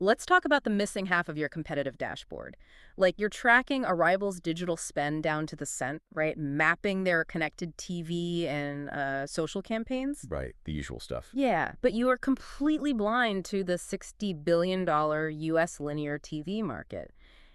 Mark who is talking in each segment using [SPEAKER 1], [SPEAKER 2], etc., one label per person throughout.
[SPEAKER 1] let's talk about the missing half of your competitive dashboard. Like, you're tracking a rival's digital spend down to the cent, right? Mapping their connected TV and social campaigns.
[SPEAKER 2] Right, the usual stuff.
[SPEAKER 1] Yeah, but you are completely blind to the $60 billion U.S. linear TV market.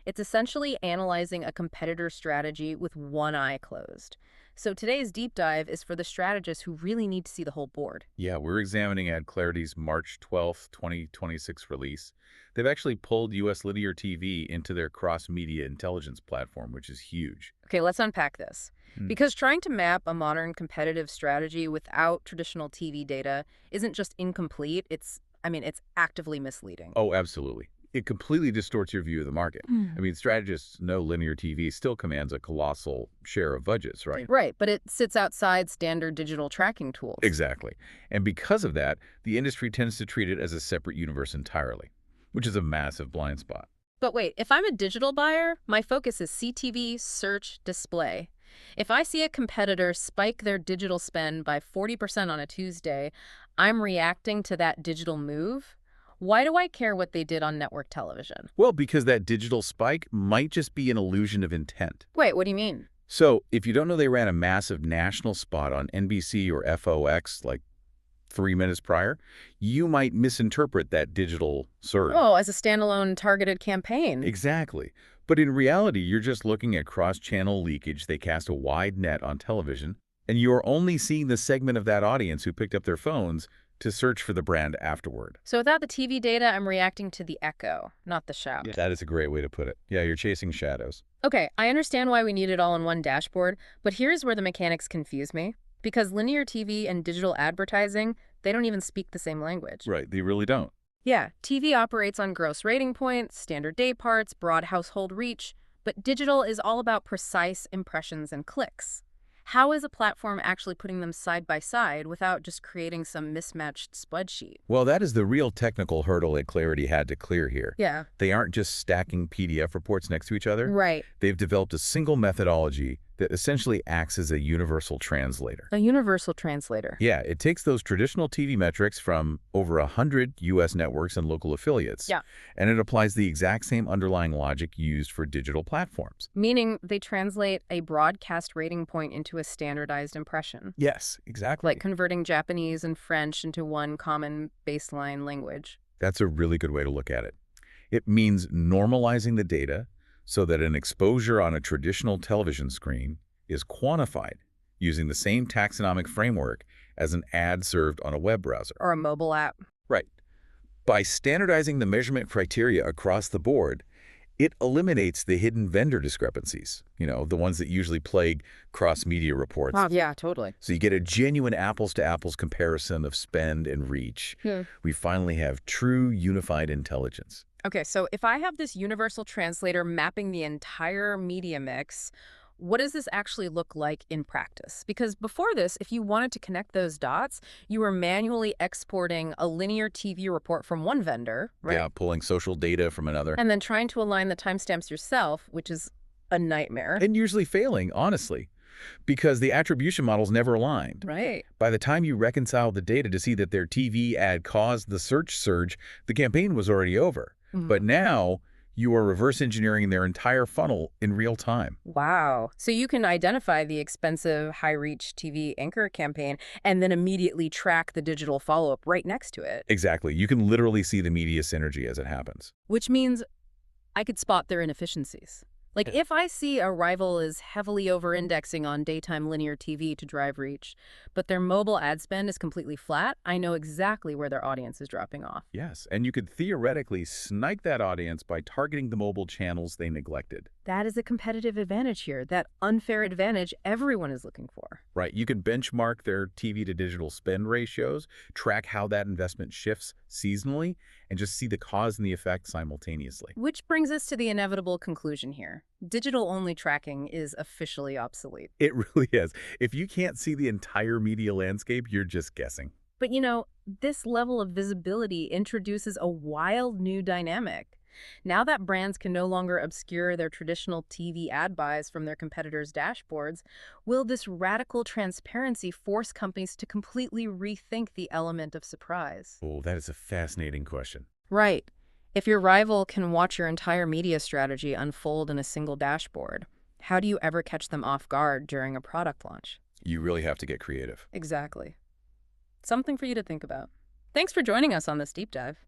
[SPEAKER 1] It's essentially analyzing a competitor's strategy with one eye closed. So today's deep dive is for the strategists who really need to see the whole board.
[SPEAKER 2] Yeah, we're examining AdClarity's March 12th, 2026 release. They've actually pulled U.S. linear TV into their cross-media intelligence platform, which is huge.
[SPEAKER 1] Okay, let's unpack this.
[SPEAKER 2] Hmm.
[SPEAKER 1] Because trying to map a modern competitive strategy without traditional TV data isn't just incomplete, it's actively misleading.
[SPEAKER 2] Oh, absolutely. It completely distorts your view of the market. I mean, strategists know linear TV still commands a colossal share of budgets, right?
[SPEAKER 1] Right, but it sits outside standard digital tracking tools.
[SPEAKER 2] Exactly. And because of that, the industry tends to treat it as a separate universe entirely, which is a massive blind spot.
[SPEAKER 1] But wait, if I'm a digital buyer, my focus is CTV, search, display. If I see a competitor spike their digital spend by 40% on a Tuesday, I'm reacting to that digital move. Why do I care what they did on network television?
[SPEAKER 2] Well, because that digital spike might just be an illusion of intent.
[SPEAKER 1] Wait, what do you mean?
[SPEAKER 2] So, if you don't know they ran a massive national spot on NBC or FOX like 3 minutes prior, you might misinterpret that digital surge.
[SPEAKER 1] Oh, as a standalone targeted campaign.
[SPEAKER 2] Exactly. But in reality, you're just looking at cross-channel leakage. They cast a wide net on television, and you're only seeing the segment of that audience who picked up their phones to search for the brand afterward.
[SPEAKER 1] So without the TV data, I'm reacting to the echo, not the shout.
[SPEAKER 2] Yeah. That is a great way to put it. Yeah, you're chasing shadows.
[SPEAKER 1] Okay, I understand why we need it all in one dashboard, but here's where the mechanics confuse me. Because linear TV and digital advertising, they don't even speak the same language.
[SPEAKER 2] Right, they really don't.
[SPEAKER 1] Yeah, TV operates on gross rating points, standard day parts, broad household reach, but digital is all about precise impressions and clicks. How is a platform actually putting them side by side without just creating some mismatched spreadsheet?
[SPEAKER 2] Well, that is the real technical hurdle AdClarity had to clear here.
[SPEAKER 1] Yeah.
[SPEAKER 2] They aren't just stacking PDF reports next to each other.
[SPEAKER 1] Right.
[SPEAKER 2] They've developed a single methodology that essentially acts as a universal translator.
[SPEAKER 1] A universal translator.
[SPEAKER 2] Yeah, it takes those traditional TV metrics from over 100 U.S. networks and local affiliates.
[SPEAKER 1] Yeah.
[SPEAKER 2] And it applies the exact same underlying logic used for digital platforms.
[SPEAKER 1] Meaning they translate a broadcast rating point into a standardized impression.
[SPEAKER 2] Yes, exactly.
[SPEAKER 1] Like converting Japanese and French into one common baseline language.
[SPEAKER 2] That's a really good way to look at it. It means normalizing the data so that an exposure on a traditional television screen is quantified using the same taxonomic framework as an ad served on a web browser.
[SPEAKER 1] Or a mobile app.
[SPEAKER 2] Right. By standardizing the measurement criteria across the board, it eliminates the hidden vendor discrepancies, the ones that usually plague cross-media reports.
[SPEAKER 1] Oh, yeah, totally.
[SPEAKER 2] So you get a genuine apples-to-apples comparison of spend and reach. We finally have true unified intelligence.
[SPEAKER 1] Okay, so if I have this universal translator mapping the entire media mix, what does this actually look like in practice? Because before this, if you wanted to connect those dots, you were manually exporting a linear TV report from one vendor, right?
[SPEAKER 2] Yeah, pulling social data from another.
[SPEAKER 1] And then trying to align the timestamps yourself, which is a nightmare.
[SPEAKER 2] And usually failing, honestly, because the attribution models never aligned.
[SPEAKER 1] Right.
[SPEAKER 2] By the time you reconcile the data to see that their TV ad caused the search surge, the campaign was already over. But now you are reverse engineering their entire funnel in real time.
[SPEAKER 1] Wow. So you can identify the expensive high-reach TV anchor campaign and then immediately track the digital follow-up right next to it.
[SPEAKER 2] Exactly. You can literally see the media synergy as it happens.
[SPEAKER 1] Which means I could spot their inefficiencies. Like, if I see a rival is heavily over-indexing on daytime linear TV to drive reach, but their mobile ad spend is completely flat, I know exactly where their audience is dropping off.
[SPEAKER 2] Yes, and you could theoretically snipe that audience by targeting the mobile channels they neglected.
[SPEAKER 1] That is a competitive advantage here, that unfair advantage everyone is looking for.
[SPEAKER 2] Right. You can benchmark their TV to digital spend ratios, track how that investment shifts seasonally, and just see the cause and the effect simultaneously.
[SPEAKER 1] Which brings us to the inevitable conclusion here. Digital-only tracking is officially obsolete.
[SPEAKER 2] It really is. If you can't see the entire media landscape, you're just guessing.
[SPEAKER 1] But this level of visibility introduces a wild new dynamic. Now that brands can no longer obscure their traditional TV ad buys from their competitors' dashboards, will this radical transparency force companies to completely rethink the element of surprise?
[SPEAKER 2] Oh, that is a fascinating question.
[SPEAKER 1] Right. If your rival can watch your entire media strategy unfold in a single dashboard, how do you ever catch them off guard during a product launch?
[SPEAKER 2] You really have to get creative.
[SPEAKER 1] Exactly. Something for you to think about. Thanks for joining us on this deep dive.